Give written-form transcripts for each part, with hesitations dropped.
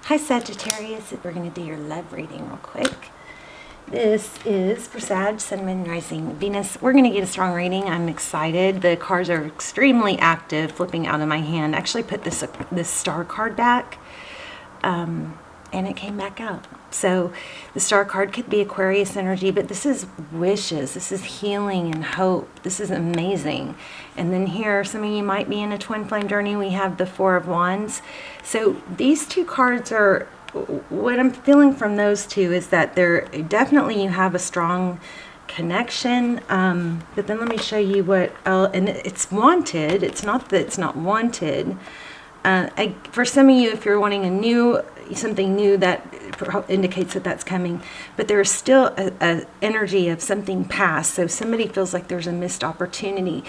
Hi Sagittarius, we're going to do your love reading real quick. This is for Sag, Sun, Moon, Rising, Venus. We're going to get a strong reading. I'm excited. The cards are extremely active, flipping out of my hand. I actually put this star card back, and it came back out. So the star card could be Aquarius energy, but this is wishes. This is healing and hope. This is amazing. And then here, some of you might be in a twin flame journey. We have the Four of Wands. So these two cards are, what I'm feeling from those two is that they're definitely, you have a strong connection. But then let me show you what, and it's wanted. It's not that it's not wanted. For some of you, if you're wanting something new, that indicates that that's coming, but there's still a energy of something past. So somebody feels like there's a missed opportunity,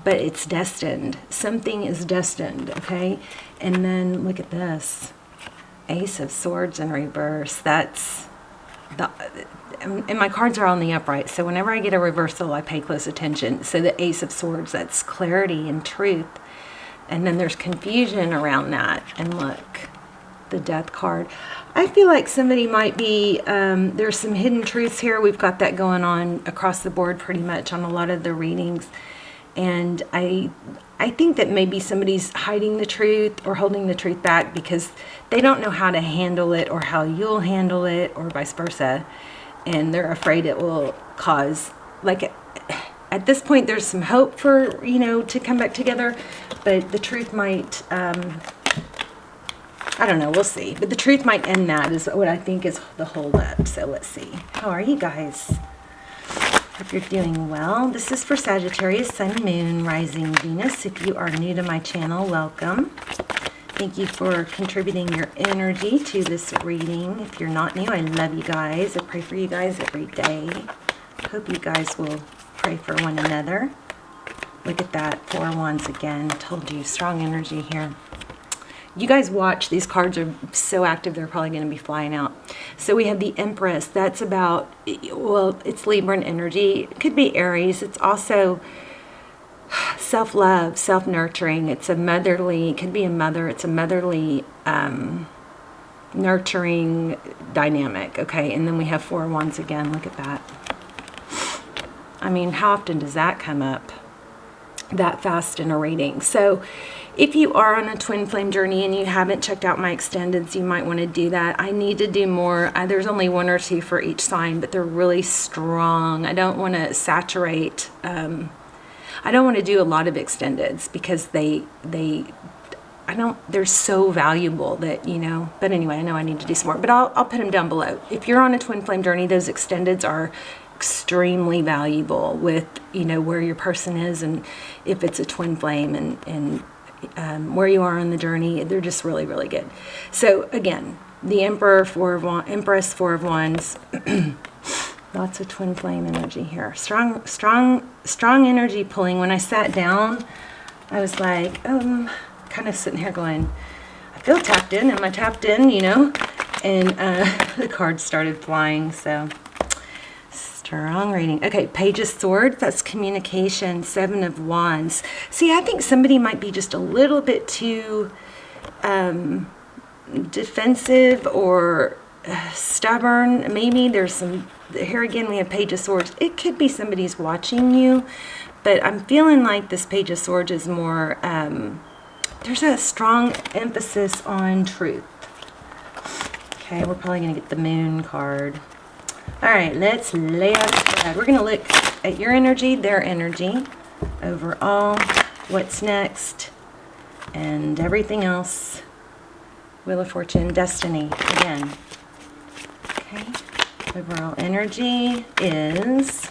but it's destined. Something is destined, okay? And then look at this, Ace of Swords in reverse. That's and my cards are on the upright, so whenever I get a reversal, I pay close attention. So the Ace of Swords, that's clarity and truth. And then there's confusion around that. And look, the Death card. I feel like somebody might be, there's some hidden truths here. We've got that going on across the board pretty much on a lot of the readings. And I think that maybe somebody's hiding the truth or holding the truth back because they don't know how to handle it or how you'll handle it or vice versa. And they're afraid it will cause, like, at this point, there's some hope for, to come back together, but the truth might, I don't know, we'll see. But the truth might end that is what I think is the holdup. So let's see. How are you guys? Hope you're doing well. This is for Sagittarius, Sun, Moon, Rising, Venus. If you are new to my channel, welcome. Thank you for contributing your energy to this reading. If you're not new, I love you guys. I pray for you guys every day. Hope you guys will pray for one another. Look at that, Four of Wands again. Told you, strong energy here. You guys watch, these cards are so active, they're probably going to be flying out. So we have the Empress. That's about, well, it's Libran energy. It could be Aries. It's also self-love, self-nurturing. It's a motherly, it could be a mother. It's a motherly, nurturing dynamic. Okay, and then we have Four of Wands again. Look at that. I mean, how often does that come up that fast in a reading? So if you are on a twin flame journey and you haven't checked out my extendeds, you might want to do that. I need to do more. There's only one or two for each sign, but they're really strong. I don't want to saturate. I don't want to do a lot of extendeds because they're so valuable that, but anyway, I know I need to do some more, but I'll put them down below. If you're on a twin flame journey, those extendeds are extremely valuable with, where your person is and if it's a twin flame and where you are on the journey. They're just really, really good. So again, the Empress, Four of Wands, lots of twin flame energy here. Strong energy pulling. When I sat down, I was like, kind of sitting here going, I feel tapped in. Am I tapped in, And the cards started flying, so strong reading. Okay, Page of Swords, that's communication. Seven of Wands. See, I think somebody might be just a little bit too defensive or stubborn. Maybe there's some, here again we have Page of Swords. It could be somebody's watching you, but I'm feeling like this Page of Swords is more, there's a strong emphasis on truth. Okay, we're probably going to get the Moon card. All right, let's lay out the spread. We're going to look at your energy, their energy, overall, what's next, and everything else. Wheel of Fortune, Destiny, again. Okay, overall energy is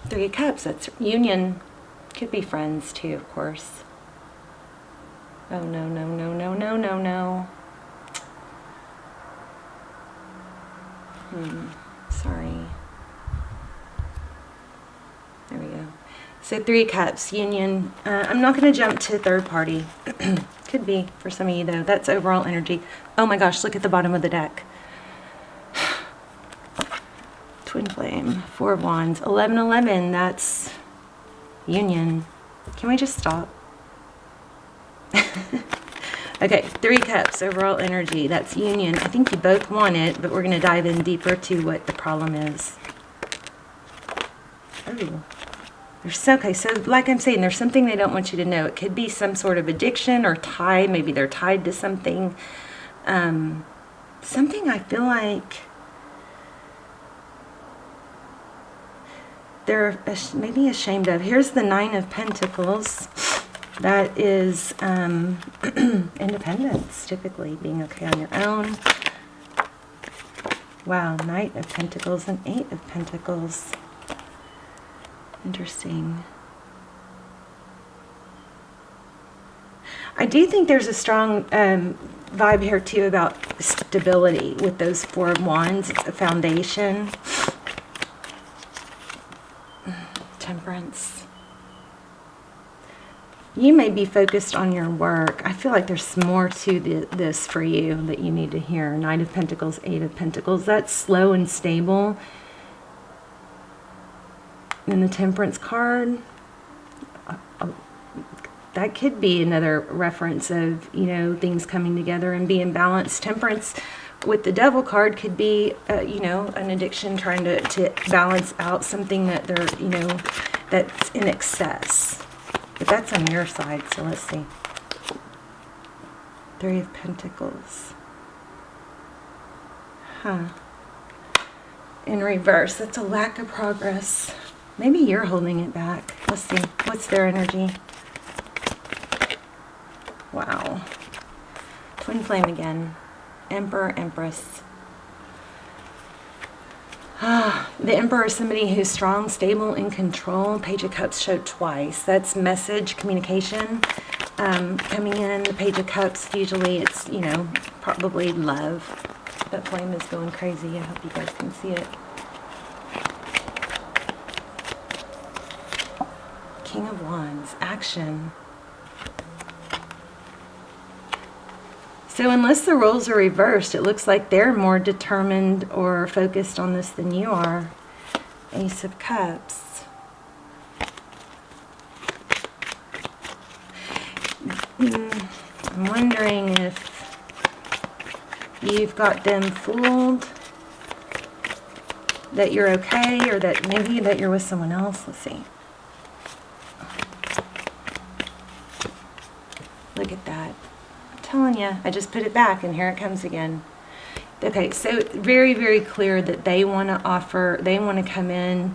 Three of Cups. That's union. Could be friends too, of course. Oh, no, no, no, no, no, no, no. Sorry. There we go. So Three of Cups, union. I'm not going to jump to third party. Could be for some of you though. That's overall energy. Oh my gosh, look at the bottom of the deck. Twin flame, Four of Wands, 1111. That's union. Can we just stop? Okay, 3 cups, overall energy. That's union. I think you both want it, but we're going to dive in deeper to what the problem is. Oh. Okay, so like I'm saying, there's something they don't want you to know. It could be some sort of addiction or tie. Maybe they're tied to something. Something I feel like they're maybe ashamed of. Here's the 9 of Pentacles. That is independence, typically being okay on your own. Wow, Knight of Pentacles and 8 of Pentacles. Interesting. I do think there's a strong vibe here too about stability with those 4 of Wands. It's a foundation. Temperance. You may be focused on your work. I feel like there's more to this for you that you need to hear. 9 of Pentacles, 8 of Pentacles. That's slow and stable. And the Temperance card, that could be another reference of, you know, things coming together and being balanced. Temperance with the Devil card could be, you know, an addiction trying to balance out something that they're, you know, that's in excess. But that's on your side, so let's see. 3 of Pentacles. Huh. In reverse, that's a lack of progress. Maybe you're holding it back. Let's see. What's their energy? Wow. Twin flame again. Emperor, Empress. The Emperor is somebody who's strong, stable, in control. Page of Cups showed twice. That's message, communication coming in. The Page of Cups, usually it's, you know, probably love. That flame is going crazy. I hope you guys can see it. King of Wands, action. So unless the roles are reversed, it looks like they're more determined or focused on this than you are. Ace of Cups. I'm wondering if you've got them fooled, that you're okay, or that maybe that you're with someone else. Let's see. Look at that. Telling you, I just put it back and here it comes again. Okay, so very, very clear that they want to offer, they want to come in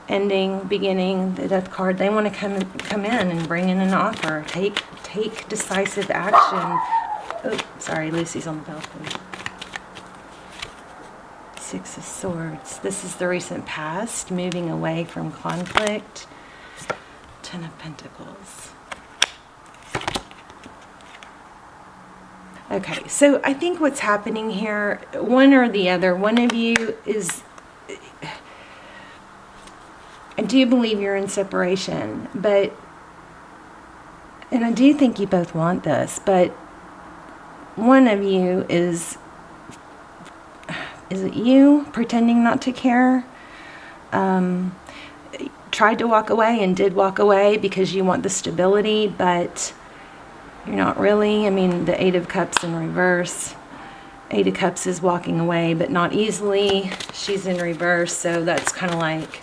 ending, beginning, the Death card. They want to come in and bring in an offer. Take decisive action. Oh, sorry, Lucy's on the balcony. 6 of Swords. This is the recent past, moving away from conflict. 10 of Pentacles. Okay, so I think what's happening here, one or the other, one of you is, I do believe you're in separation, but, and I do think you both want this, but one of you is it you pretending not to care? Tried to walk away and did walk away because you want the stability, but you're not really. I mean, the 8 of Cups in reverse. 8 of Cups is walking away, but not easily. She's in reverse, so that's kind of like,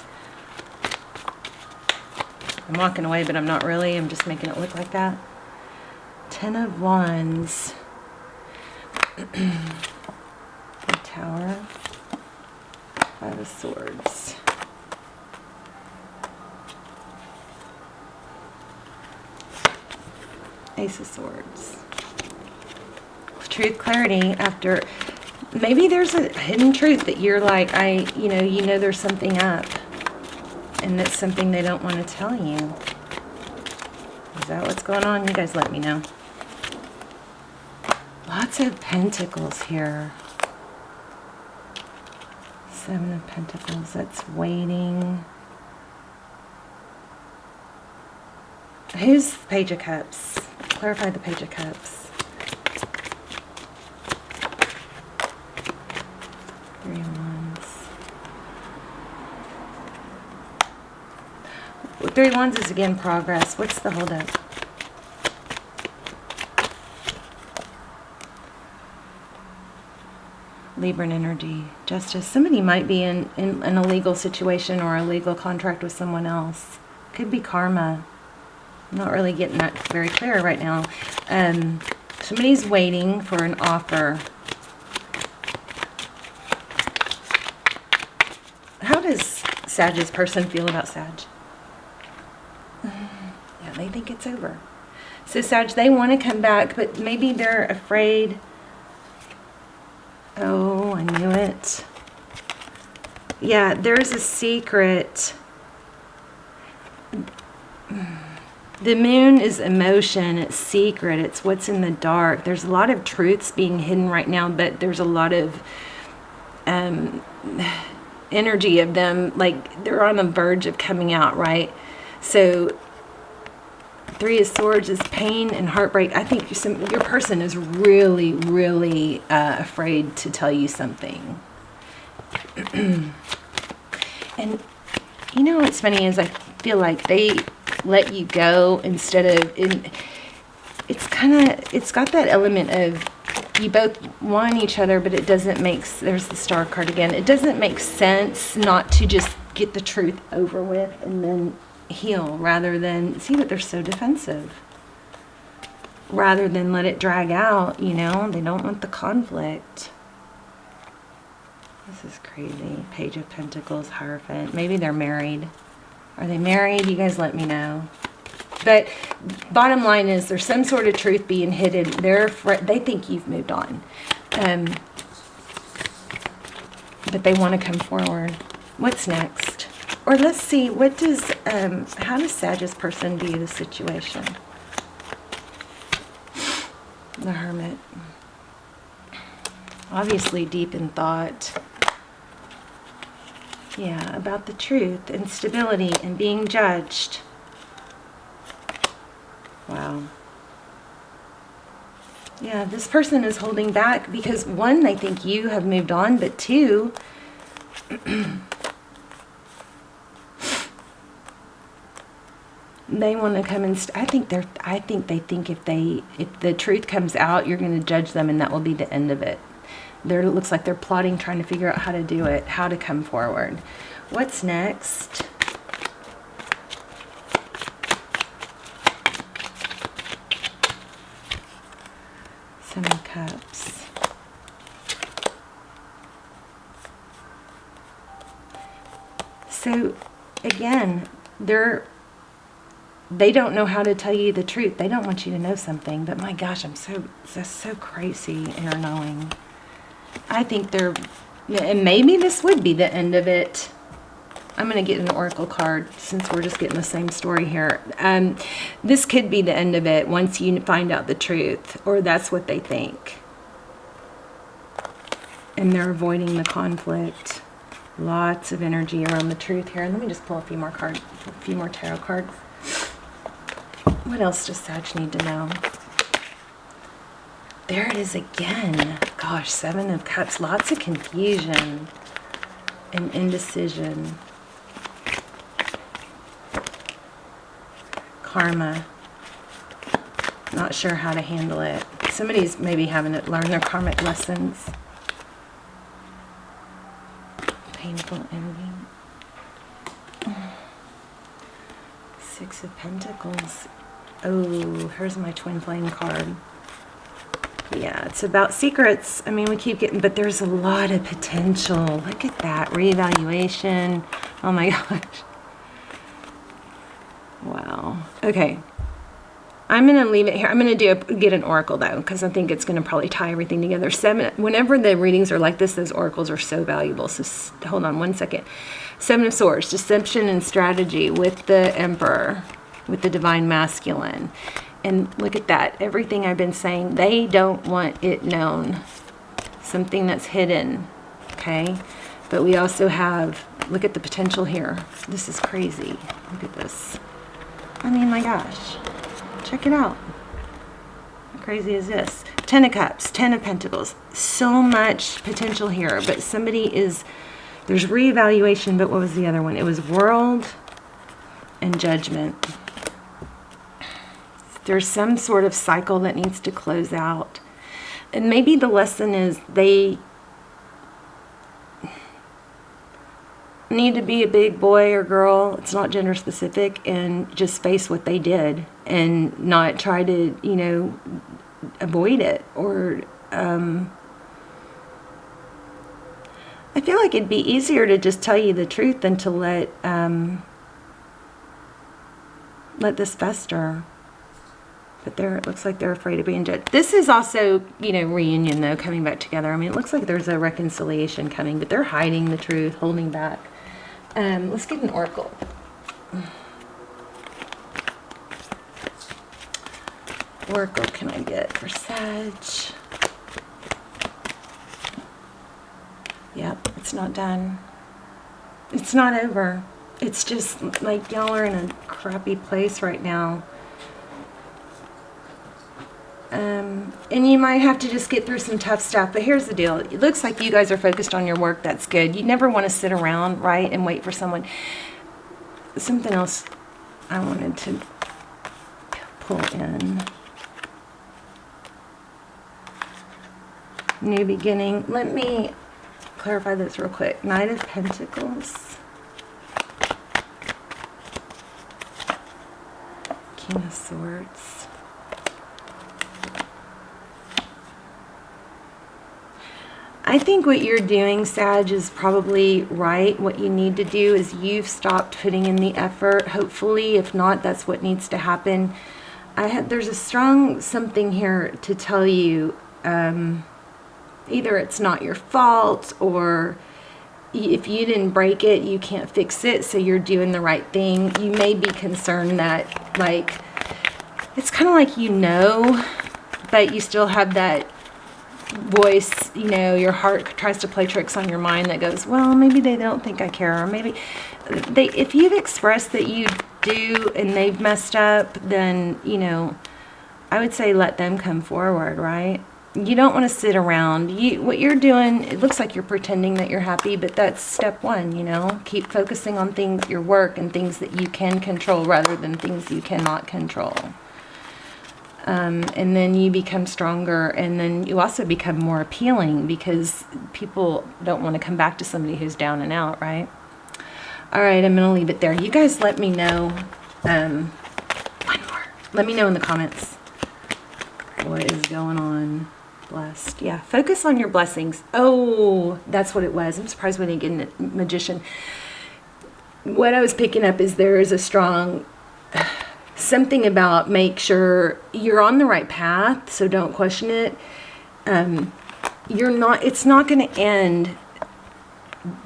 I'm walking away, but I'm not really. I'm just making it look like that. 10 of Wands. Tower. 5 of Swords. Ace of Swords. Truth, clarity after, maybe there's a hidden truth that you're like, you know there's something up. And that's something they don't want to tell you. Is that what's going on? You guys let me know. Lots of Pentacles here. 7 of Pentacles, that's waiting. Who's the Page of Cups? Clarify the Page of Cups. 3 of Wands. Three of Wands is again progress. What's the holdup? Libran energy, justice. Somebody might be in a legal situation or a legal contract with someone else. Could be karma. I'm not really getting that very clear right now. Somebody's waiting for an offer. How does Sag's person feel about Sag? Yeah, they think it's over. So Sag, they want to come back, but maybe they're afraid. Oh, I knew it. Yeah, there's a secret. The moon is emotion. It's secret. It's what's in the dark. There's a lot of truths being hidden right now, but there's a lot of energy of them. Like, they're on the verge of coming out, right? So Three of Swords is pain and heartbreak. I think your person is really, really afraid to tell you something. And you know what's funny is I feel like they let you go instead of... It's got that element of you both want each other, but it doesn't make... There's the Star card again. It doesn't make sense not to just get the truth over with and then heal, rather than... See, but they're so defensive. Rather than let it drag out, you know? They don't want the conflict. This is crazy. Page of Pentacles, Hierophant. Maybe they're married. Are they married? You guys let me know. But bottom line is there's some sort of truth being hidden. They think you've moved on. But they want to come forward. What's next? Or let's see, what does, how does Sag's person view the situation? The Hermit. Obviously deep in thought. Yeah, about the truth and stability and being judged. Wow. Yeah, this person is holding back because, one, they think you have moved on, but two, they want to come and I think they think if the truth comes out, you're going to judge them, and that will be the end of it. It looks like they're plotting, trying to figure out how to do it, how to come forward. What's next? Seven of Cups. So again, they don't know how to tell you the truth. They don't want you to know something, but my gosh, that's so crazy inner knowing. I think and maybe this would be the end of it. I'm going to get an oracle card since we're just getting the same story here. This could be the end of it once you find out the truth, or that's what they think. And they're avoiding the conflict. Lots of energy around the truth here. And let me just pull a few more tarot cards. What else does Sag need to know? There it is again. Gosh, Seven of Cups. Lots of confusion and indecision. Karma. Not sure how to handle it. Somebody's maybe having to learn their karmic lessons. Painful ending. Six of Pentacles. Oh, here's my twin flame card. Yeah, it's about secrets. I mean, we keep getting, but there's a lot of potential. Look at that. Reevaluation. Oh my gosh. Wow. Okay. I'm going to leave it here. I'm going to get an oracle though, because I think it's going to probably tie everything together. Whenever the readings are like this, those oracles are so valuable. So hold on one second. Seven of Swords, deception and strategy with the Emperor, with the Divine Masculine. And look at that. Everything I've been saying, they don't want it known. Something that's hidden. Okay? But we also have, look at the potential here. This is crazy. Look at this. I mean, my gosh. Check it out. How crazy is this? Ten of Cups, Ten of Pentacles. So much potential here. But there's reevaluation, but what was the other one? It was World and Judgment. There's some sort of cycle that needs to close out. And maybe the lesson is they need to be a big boy or girl, it's not gender specific, and just face what they did and not try to, you know, avoid it. Or I feel like it'd be easier to just tell you the truth than to let this fester. But it looks like they're afraid of being judged. This is also, you know, reunion though, coming back together. I mean, it looks like there's a reconciliation coming, but they're hiding the truth, holding back. Let's get an oracle. Oracle can I get for Sag? Yep, it's not done. It's not over. It's just like y'all are in a crappy place right now. And you might have to just get through some tough stuff, but here's the deal. It looks like you guys are focused on your work. That's good. You never want to sit around, right, and wait for someone. Something else I wanted to pull in. New beginning. Let me clarify this real quick. Knight of Pentacles. King of Swords. I think what you're doing, Sag, is probably right. What you need to do is you've stopped putting in the effort, hopefully. If not, that's what needs to happen. There's a strong something here to tell you. Either it's not your fault, or if you didn't break it, you can't fix it, so you're doing the right thing. You may be concerned that, like, it's kind of like, you know, but you still have that voice, you know, your heart tries to play tricks on your mind that goes, well, maybe they don't think I care, or maybe if you've expressed that you do and they've messed up, then, you know, I would say let them come forward, right? You don't want to sit around. What you're doing, it looks like you're pretending that you're happy, but that's step one, you know. Keep focusing on things, your work, and things that you can control rather than things you cannot control. And then you become stronger, and then you also become more appealing because people don't want to come back to somebody who's down and out, right? All right, I'm going to leave it there. You guys let me know. One more. Let me know in the comments what is going on. Blessed. Yeah, focus on your blessings. Oh, that's what it was. I'm surprised we didn't get a magician. What I was picking up is there is a strong... something about make sure you're on the right path, so don't question it. It's not going to end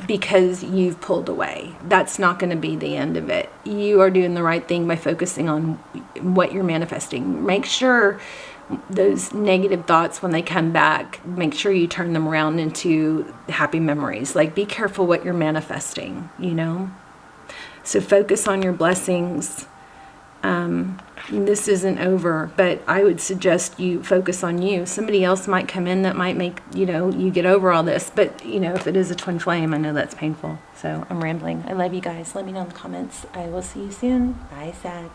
because you've pulled away. That's not going to be the end of it. You are doing the right thing by focusing on what you're manifesting. Make sure those negative thoughts, when they come back, make sure you turn them around into happy memories. Like, be careful what you're manifesting, you know? So focus on your blessings. This isn't over, but I would suggest you focus on you. Somebody else might come in that might make, you know, you get over all this. But, you know, if it is a twin flame, I know that's painful. So I'm rambling. I love you guys. Let me know in the comments. I will see you soon. Bye, Sag.